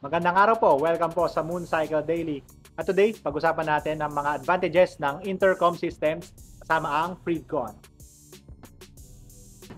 Magandang araw po. Welcome po sa Moon Cycle Daily. At today, pag-usapan natin ang mga advantages ng intercom systems kasama ang Freedcon.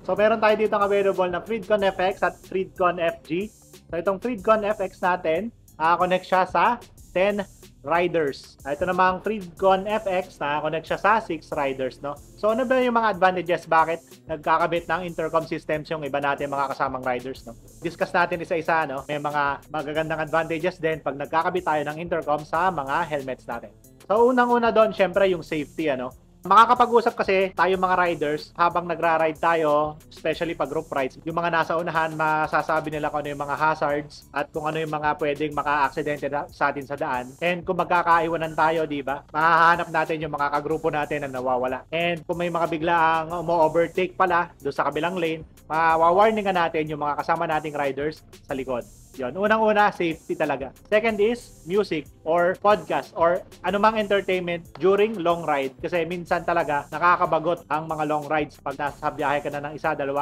So meron tayo dito available na Freedcon FX at Freedcon FG. So itong Freedcon FX natin, connect siya sa 10 riders. Ito namang Freedcon FX, connect siya sa 6 riders, no? So ano ba yung mga advantages bakit nagkakabit ng intercom systems yung iba natin mga kasamang riders, no? Discuss natin isa-isa, no? May mga magagandang advantages din pag nagkakabit tayo ng intercom sa mga helmets natin. So unang-una doon, syempre yung safety, ano? Makakapag-usap kasi tayo mga riders habang nagra-ride tayo, especially pag group rides. Yung mga nasa unahan, masasabi nila kung ano yung mga hazards at kung ano yung mga pwedeng maka-aksidente sa atin sa daan. And kung magkakaiwanan tayo, di ba? Mahahanap natin yung mga kagrupo natin na nawawala. And kung may mga biglaang umo-overtake pala doon sa kabilang lane, mawawarningan natin yung mga kasama nating riders sa likod. Yun. Unang-una, safety talaga. Second is music or podcast or anumang entertainment during long ride. Kasi minsan talaga nakakabagot ang mga long rides pag nasa biyahe ka na ng 1, 2,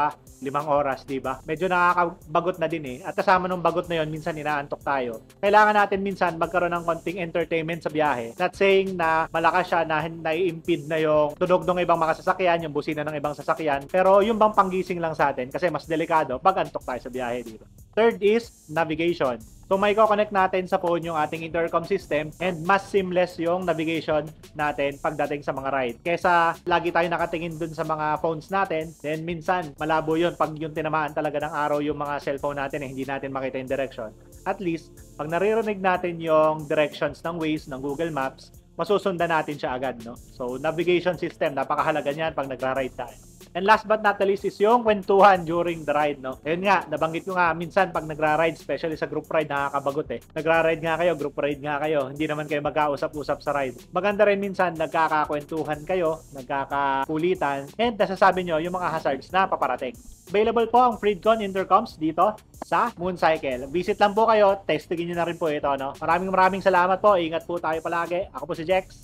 5 oras, di ba? Medyo nakakabagot na din eh. At kasama nung bagot na yun, minsan inaantok tayo. Kailangan natin minsan magkaroon ng konting entertainment sa biyahe. Not saying na malakas siya na nai-impede na yung tunog ng ibang mga sasakyan, yung busina ng ibang sasakyan. Pero yung bang panggising lang sa atin kasi mas delikado pag antok tayo sa biyahe, di ba? Third is navigation. So may connect natin sa phone yung ating intercom system and mas seamless yung navigation natin pagdating sa mga ride. Kesa lagi tayo nakatingin dun sa mga phones natin, then minsan malabo yun pag yung tinamaan talaga ng araw yung mga cellphone natin hindi natin makita yung direction. At least, pag naririnig natin yung directions ng Waze, ng Google Maps, masusundan natin siya agad, no? So navigation system, napakahalaga niyan pag nagra-ride tayo. And last but not the least is yung kwentuhan during the ride, no? Ayun nga, nabanggit ko nga, minsan pag nagra-ride, especially sa group ride, nakakabagot eh. Nagra-ride nga kayo, group ride nga kayo, hindi naman kayo magkausap-usap sa ride. Maganda rin minsan, nagkakakwentuhan kayo, nagkakakulitan, and nasasabi nyo yung mga hazards na paparating. Available po ang Freedcon intercoms dito sa Moon Cycle. Visit lang po kayo, testingin nyo na rin po ito, no? Maraming salamat po, ingat po tayo palagi. Ako po si Jex.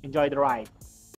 Enjoy the ride.